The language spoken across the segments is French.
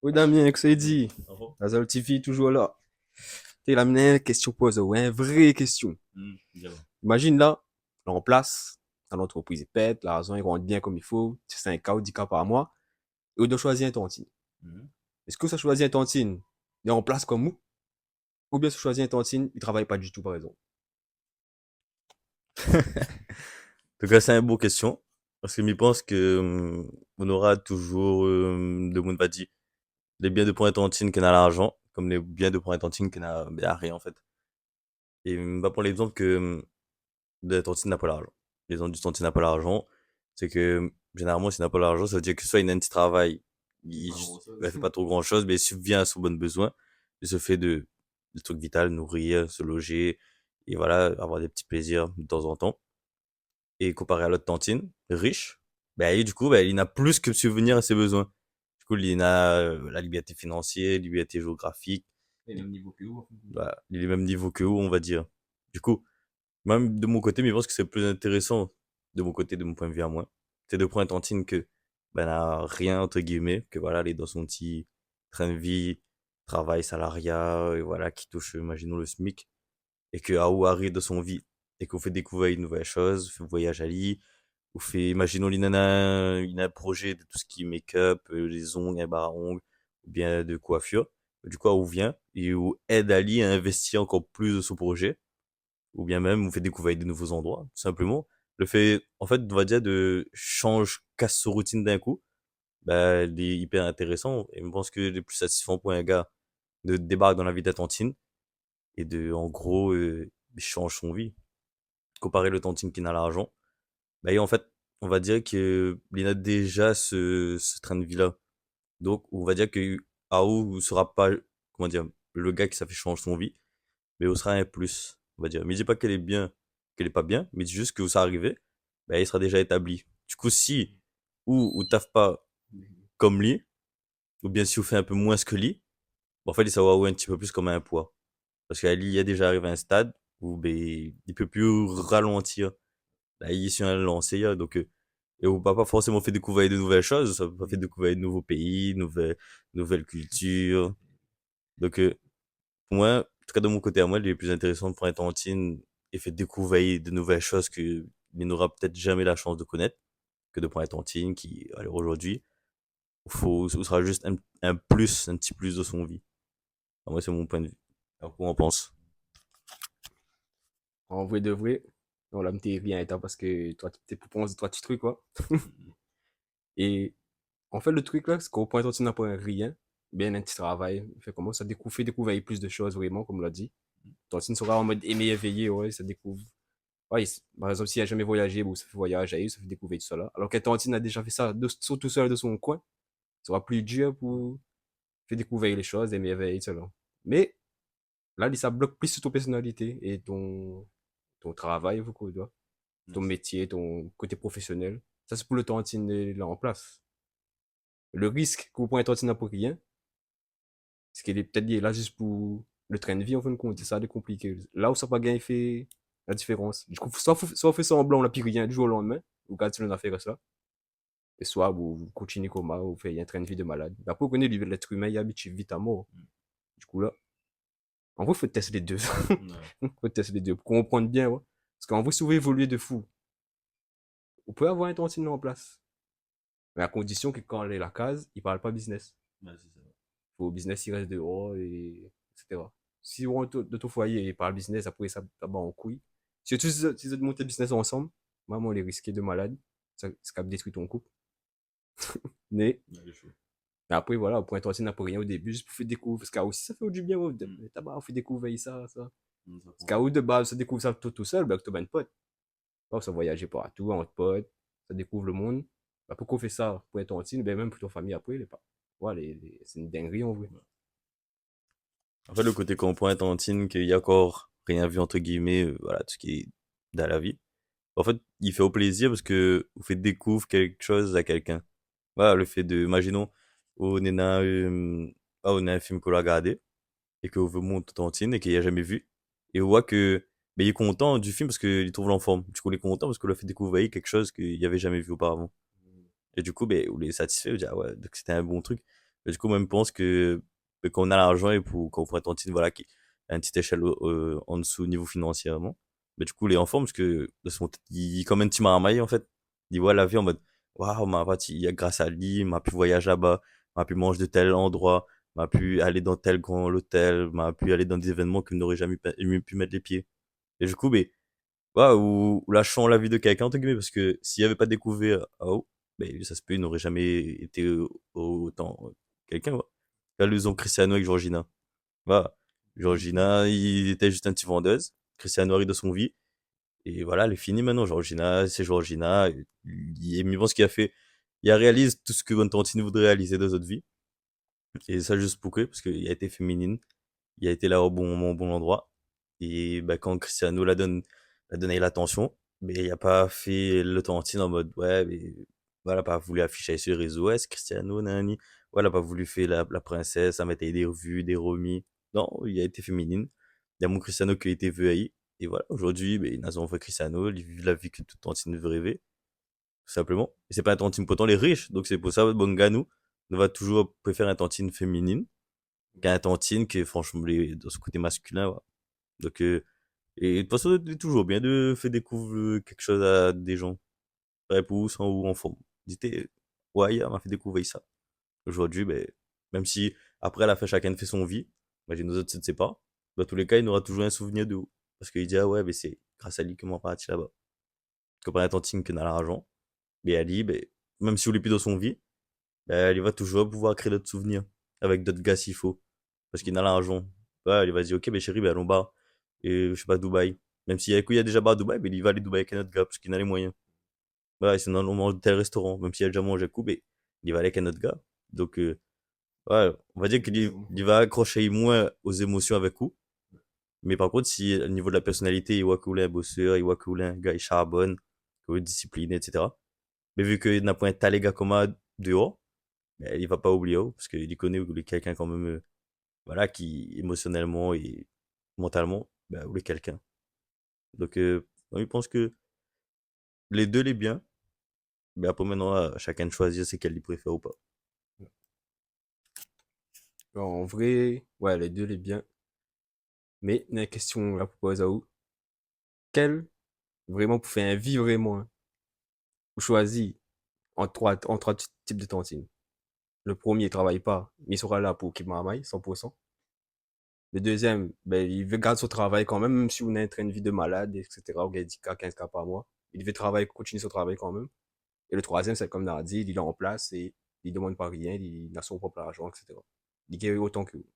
Oui, Damien, que c'est Oui, dit? avant. Azal TV, toujours là. T'es là, une question pose, ouais, vraie question. Dis-moi. Imagine là, on en place, dans l'entreprise, il pète, l'argent, il rentre bien comme il faut, c'est 5 k ou 10 k par mois, et on doit choisir un tontine. Mhm. Est-ce que ça choisit un tontine, il est en place comme nous, ou bien ça choisit un tontine, il travaille pas du tout, par exemple? En tout cas, c'est une bonne question. Parce que je pense que on aura toujours de monde va dire les biens de point tontine qui n'a l'argent, comme les biens de point tontine qui n'a ben, rien en fait. Et bah, pour l'exemple que de tontine n'a pas l'argent. L'exemple du tontine n'a pas l'argent, c'est que généralement s'il n'a pas l'argent, ça veut dire que soit il a un petit travail, il, il fait pas trop grand chose, mais il subvient à son bon besoin. Il se fait de trucs vitaux, nourrir, se loger, et voilà, avoir des petits plaisirs de temps en temps. Et comparé à l'autre tantine, riche, ben, et du coup, ben, il n'a plus que subvenir à ses besoins. Du coup, il a la liberté financière, la liberté géographique, Et le même niveau que vous. bah, il est même niveau que vous, on va dire. Du coup, même de mon côté, mais je pense que c'est plus intéressant de mon côté, de mon point de vue à moi. C'est de prendre tantine que, ben, n'a rien, entre guillemets, que voilà, elle est dans son petit train de vie, travail, salariat, et voilà, qui touche, imaginons, le SMIC, et que Aou arrive de son vie, et qu'on fait découvrir une nouvelle chose, fait voyage à lui, ou fait, imaginons, il a un projet de tout ce qui est make-up, les ongles, un bar à ongles, ou bien de coiffure. Du coup, où vient, et où aide Ali à investir encore plus de son projet, ou bien même, vous fait découvrir de nouveaux endroits, tout simplement. Le fait, en fait, on va dire, de change, casse sa routine d'un coup, bah, il est hyper intéressant, et je pense que le plus satisfaisant pour un gars, de débarquer dans la vie d'Atantine, et de, en gros, il change son vie. Comparer le Tantine qui n'a l'argent, bah, et en fait, on va dire que il a déjà ce train de vie-là. Donc, on va dire que Ao sera pas, comment dire, le gars qui ça fait changer son vie, mais on sera un plus, on va dire. Mais il dit pas qu'elle est bien, qu'elle est pas bien, mais il dit juste que ça arrivé, bah, il sera déjà établi. Du coup, si, ou taffe pas comme lui, ou bien si on fait un peu moins ce que lui, bah, en fait, il sera un petit peu plus comme un poids. Parce qu'Ali, il est déjà arrivé à un stade où, ben, il peut plus ralentir. Là, il est sur un lancé, donc, et on va pas forcément fait découvrir de nouvelles choses, ça va fait découvrir de nouveaux pays, nouvelles cultures. Donc, pour moi, en tout cas de mon côté à moi, il est plus intéressant de prendre un Tantine et fait découvrir de nouvelles choses que il n'aura peut-être jamais la chance de connaître que de prendre un Tantine qui, alors aujourd'hui, ce sera juste un plus, un petit plus de son vie. Alors, moi, c'est mon point de vue. Alors, quoi on pense? En vrai de vrai, on l'a m'était rien état parce que toi, t'es pour penser trois petits trucs, quoi. Et en fait, le truc là, c'est qu'au point où tu n'as pas rien, bien un petit travail, fait comment ça découvre, fait découvrir plus de choses vraiment, comme on l'a dit. Donc, tu ne seras en mode aimer éveillé, ouais, ça découvre. Ouais, par exemple, s'il a jamais voyagé, bon, ça fait voyager, ça fait découvrir tout ça là. Alors qu'un Tantine a déjà fait ça tout seul de son coin, ça sera plus dur pour faire découvrir les choses, aimer éveiller, tout ça là. Mais là, ça bloque plus sur ton personnalité et ton travail, beaucoup, ton métier, ton côté professionnel. Ça, c'est pour le Tantine là en place. Le risque que vous prenez un Tantine pour rien, c'est qu'il est peut-être lié là juste pour le train de vie, en fin de compte. C'est ça de compliqué. Là où ça n'a pas gagné fait la différence. Du coup, soit on fait semblant, on n'a plus rien du jour au lendemain, ou quand tu l'as fait ça, et soit vous continuez comme ça, vous faites un train de vie de malade. Après, vous connaissez l'être humain, il habite vite à mort. Du coup, là, en vrai, il faut tester les deux. Il faut tester les deux pour comprendre bien, ouais. Parce qu'en vrai, si vous évoluez de fou, vous pouvez avoir un Tantine en place. Mais à condition que quand elle est la case, il parle pas business. Faut au business, il reste dehors, et etc. Si on rentre de ton foyer et parle business, après ça bat en couille. Surtout si vous êtes monté business ensemble, maman, on est risqué de malade. Ça cap détruit ton couple. Mais, après, voilà, pour toi, tu n'as pas rien au début, juste pour faire découvrir. Parce que aussi, ça fait du bien, ouais. Tabac, on fait découvrir ça, ça. Parce qu'à de base, ça découvre ça tout seul, bah, que tu as une pote. Alors, ça voyager partout, entre potes, ça découvre le monde. Bah, pourquoi on fait ça pour être intime, ben, même pour ton famille après, pas. Voilà, c'est une dinguerie, en vrai. En fait, le côté qu'on pointe Tantine, qu'il y a encore rien vu, entre guillemets, voilà, tout ce qui est dans la vie. En fait, il fait au plaisir parce que vous faites découvrir quelque chose à quelqu'un. Voilà, le fait de, imaginons, on a un film qu'on a regardé et que veut monter Tantine et qu'il a jamais vu. Et on voit que, mais il est content du film parce qu'il trouve l'enfant. Du coup, il est content parce qu'on lui a fait découvrir quelque chose qu'il avait jamais vu auparavant. Et du coup, ben, on est satisfait, on dit, ah ouais, donc c'était un bon truc. Et du coup, moi, je pense que quand on a l'argent et pour, quand on prend une cantine, voilà, qui est à une petite échelle en dessous au niveau financièrement, mais du coup, les enfants, parce que de son, il, comme un petit maramaille, en fait, il voit la vie en mode, waouh, ma pote, grâce à lui, m'a pu voyager là-bas, m'a pu manger de tel endroit, m'a pu aller dans tel grand hôtel, m'a pu aller dans des événements que n'aurait jamais pu mettre les pieds. Et du coup, mais, ouais, ou lâchons la vie de quelqu'un, entre guillemets, parce que s'il avait pas découvert, oh, ben, ça se peut, il n'aurait jamais été autant quelqu'un, ouais. Là, ils ont Cristiano avec Georgina. Voilà. Georgina, il était juste un petit vendeuse. Cristiano arrive de son vie. Et voilà, elle est finie maintenant. Georgina, c'est Georgina. Il pense qu'il a fait. Il a réalisé tout ce que Bonne voudrait réaliser dans notre vie. Et ça, juste pour que, parce qu'il a été féminine. Il a été là au bon moment, au bon endroit. Et bah, quand Cristiano l'a donné l'attention, mais il a pas fait le tantine en mode, ouais, mais voilà, pas voulu afficher sur les réseaux, ouais, c'est Cristiano, nani. Voilà, pas voulu faire la princesse, à mettre des revues, des remis. Non, il a été féminine. Il y a mon Cristiano qui a été veuilli. Et voilà, aujourd'hui, ben, il a son vrai Cristiano, il vit la vie que toute tantine veut rêver, tout simplement. Et c'est pas un tantine pourtant les riches, donc c'est pour ça, bon gars, nous va toujours préférer un tantine féminine qu'un tantine qui est franchement dans ce côté masculin, ouais. Donc, et de toute façon, c'est toujours bien de faire découvrir quelque chose à des gens, près pour sans ou en forme. Dites, ouais, il m'a fait découvrir ça. Aujourd'hui, ben, même si après, à la fin, chacun fait son vie, ben, j'ai nos autres, ne sait pas. Dans tous les cas, il aura toujours un souvenir de vous. Parce qu'il dit, ah ouais, ben, c'est grâce à lui que moi, parti là-bas. Comparé à tantine qui n'a l'argent, mais Ali, ben, même si vous l'est plus dans son vie, ben, il va toujours pouvoir créer d'autres souvenirs avec d'autres gars s'il faut. Parce qu'il a l'argent. Ouais, il va dire, ok, ben chérie, ben allons bas. Et je sais pas, Dubaï. Même s'il y a déjà bas à Dubaï, ben il va aller à Dubaï avec un autre gars, parce qu'il a les moyens. Ouais, sinon on mange tel restaurant. Même s'il a déjà mangé un coup, ben il va aller avec un autre gars. Donc, ouais, on va dire Exactement. il va accrocher moins aux émotions avec vous. Mais par contre, si au niveau de la personnalité, il voit que vous êtes un bosseur, il voit que vous êtes un gars, il charbonne, que vous êtes discipliné, etc. Mais vu qu'il n'a pas un tel gars comme ça dehors, ben, il va pas oublier, parce qu'il connaît, vous êtes quelqu'un quand même, voilà, qui émotionnellement et mentalement, bah, vous voulez quelqu'un. Donc, je pense que les deux les bien, mais après maintenant, à chacun de choisir c'est qu'elle il préfère ou pas. En vrai, ouais, les deux, les bien. Mais, il y a une question là pour poser à vous. Quel, vraiment, pour faire un vie vraiment, hein, vous choisissez en trois types de tantines. Le premier, il travaille pas, mais il sera là pour qu'il marmaille, 100%. Le deuxième, ben, il veut garder son travail quand même, même si on a un train de vie de malade, etc., ou il dit qu'à 15 cas par mois. Il devait travailler, continuer son travail quand même. Et le troisième, c'est comme on a dit, il est en place et il demande pas rien, il a son propre argent, etc. Il gagne autant que vous.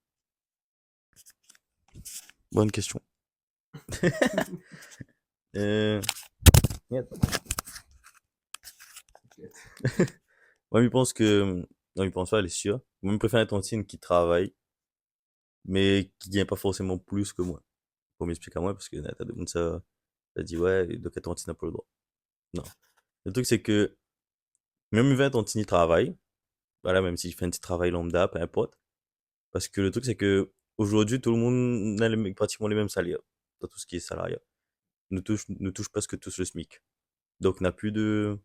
Bonne question. Euh, merde. Moi, je pense que, non, je pense pas, elle est sûre. Moi, je préfère un tontine qui travaille, mais qui gagne pas forcément plus que moi. Pour m'expliquer à moi, parce que t'as de monde ça dit, ouais, donc un tontine n'a pas le droit. Non. Le truc, c'est que, même un tontine, il travaille. Voilà, même s'il fait un petit travail lambda, peu importe. Parce que le truc, c'est que aujourd'hui, tout le monde a pratiquement les mêmes salaires dans tout ce qui est salariat. Ne touche presque tous le SMIC. Donc, on n'a plus de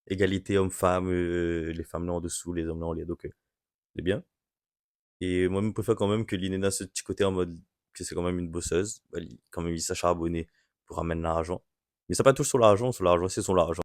égalité homme-femme, les femmes là en dessous, les hommes là en l'air. Donc, c'est bien. Et moi, je préfère quand même que l'Inena ce petit côté en mode que c'est quand même une bosseuse. Quand même, il s'est charbonné pour ramener l'argent. Mais ça pas touche sur l'argent, c'est son argent.